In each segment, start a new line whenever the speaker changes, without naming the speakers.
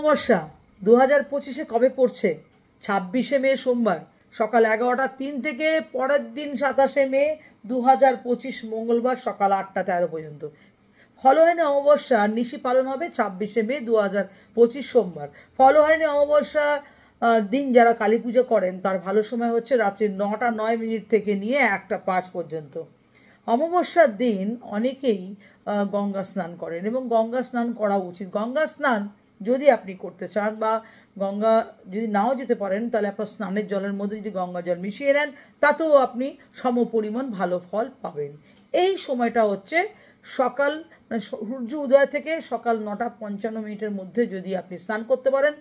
অমাবস্যা 2025-এ কবে পড়ছে? 26শে মে সোমবার সকাল 11:03 থেকে পরের দিন 27শে মে 2025 মঙ্গলবার সকাল 8:13 পর্যন্ত। ফলহারিণী অমাবস্যা নিশি পালন হবে 26শে মে 2025 সোমবার। ফলহারিণী অমাবস্যা দিন যারা কালী পুজো করেন তার ভালো সময় হচ্ছে রাত্রি 9:09 থেকে নিয়ে 1:05 পর্যন্ত। অমাবস্যার দিন অনেকেই গঙ্গা স্নান করেন এবং গঙ্গা স্নান করা উচিত। গঙ্গা স্নান যদি আপনি করতে চান বা গঙ্গা যদি নাও যেতে পারেন তাহলে আপনার স্নানের জলের মধ্যে যদি গঙ্গা জল মিশিয়ে নেন তাতেও আপনি সমপরিমাণ ভালো ফল পাবেন। এই সময়টা হচ্ছে সকাল মানে সূর্য উদয় থেকে সকাল 9:55 মধ্যে যদি আপনি স্নান করতে পারেন।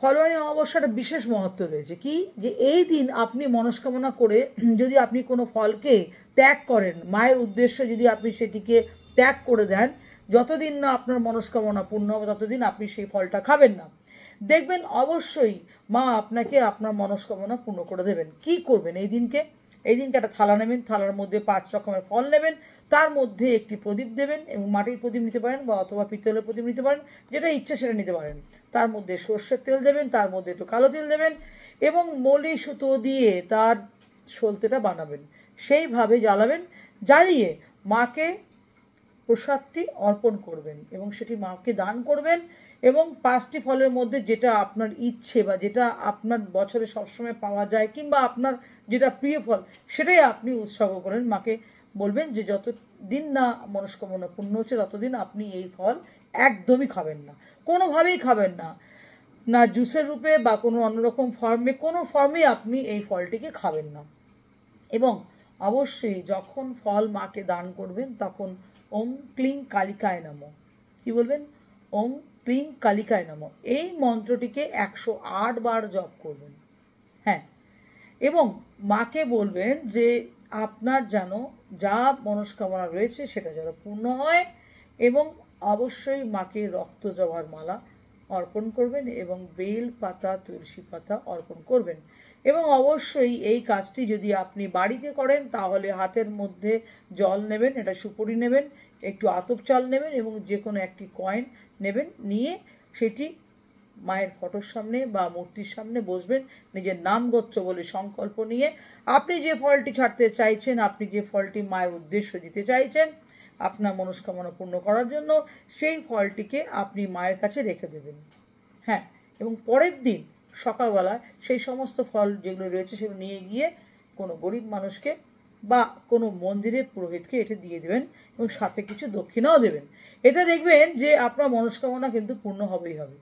ফলহারিণী অমাবস্যার বিশেষ মহত্ব রয়েছে কি, যে এই দিন আপনি মনস্কামনা করে যদি আপনি কোনো ফলকে ত্যাগ করেন, মায়ের উদ্দেশ্যে যদি আপনি সেটিকে ত্যাগ করে দেন, যতদিন না আপনার মনস্কামনা পূর্ণ হবে ততদিন আপনি সেই ফলটা খাবেন না। দেখবেন অবশ্যই মা আপনাকে আপনার মনস্কামনা পূর্ণ করে দেবেন। কি করবেন এই দিনকে? এই দিনকে একটা থালা নেবেন, থালার মধ্যে 5 রকমের ফল নেবেন, তার মধ্যে একটি প্রদীপ দেবেন এবং মাটির প্রদীপ নিতে পারেন বা অথবা পিতলের প্রদীপ নিতে পারেন, যেটা ইচ্ছা সেটা নিতে পারেন। তার মধ্যে সর্ষের তেল দেবেন, তার মধ্যে একটু কালো তেল দেবেন এবং মলি সুতো দিয়ে তার সলতেটা বানাবেন, সেইভাবে জ্বালাবেন। জ্বালিয়ে মাকে প্রসাদটি অর্পণ করবেন এবং সেটি মাকে দান করবেন এবং 5টি ফলের মধ্যে যেটা আপনার ইচ্ছে বা যেটা আপনার বছরে সবসময় পাওয়া যায় কিংবা আপনার যেটা প্রিয় ফল সেটাই আপনি উৎসর্গ করেন মাকে। বলবেন যে যতদিন না মনস্কামনা পূর্ণ হচ্ছে ততদিন আপনি এই ফল একদমই খাবেন না, কোনোভাবেই খাবেন না, না জুসের রূপে বা কোনো অন্যরকম ফর্মে, কোনো ফর্মে আপনি এই ফলটিকে খাবেন না। এবং অবশ্যই যখন ফল মাকে দান করবেন তখন ওম ক্লিং কালিকায় নমঃ, কি বলবেন? ওম ক্লিং কালিকায় নমঃ, এই মন্ত্রটিকে 108 বার জপ করবেন। হ্যাঁ, এবং মাকে বলবেন যে আপনার যেন যা মনস্কামনা রয়েছে সেটা যেন পূর্ণ হয় এবং অবশ্যই মাকে রক্ত জবার মালা অর্পণ করবেন এবং বেল পাতা তুলসী পাতা অর্পণ করবেন। এবং অবশ্যই এই কাজটি যদি আপনি বাড়িতে করেন তাহলে হাতের মধ্যে জল নেবেন, এটা সুপুরি নেবেন, একটু আতপ চাল নেবেন এবং যে কোনো একটি কয়েন নেবেন, নিয়ে সেটি মায়ের ফটোর সামনে বা মূর্তির সামনে বসবেন, নিজের নাম গোত্র বলে সংকল্প নিয়ে আপনি যে ফলটি ছাড়তে চাইছেন, আপনি যে ফলটি মায়ের উদ্দেশ্য দিতে চাইছেন আপনার মনস্কামনা পূর্ণ করার জন্য, সেই ফলটিকে আপনি মায়ের কাছে রেখে দেবেন। হ্যাঁ, এবং পরের দিন সকালবেলা সেই সমস্ত ফল যেগুলো রয়েছে সেগুলো নিয়ে গিয়ে কোনো গরিব মানুষকে বা কোনো মন্দিরের পুরোহিতকে এটা দিয়ে দেবেন এবং সাথে কিছু দক্ষিণাও দেবেন। এটা দেখবেন যে আপনার মনস্কামনা কিন্তু পূর্ণ হবেই হবে।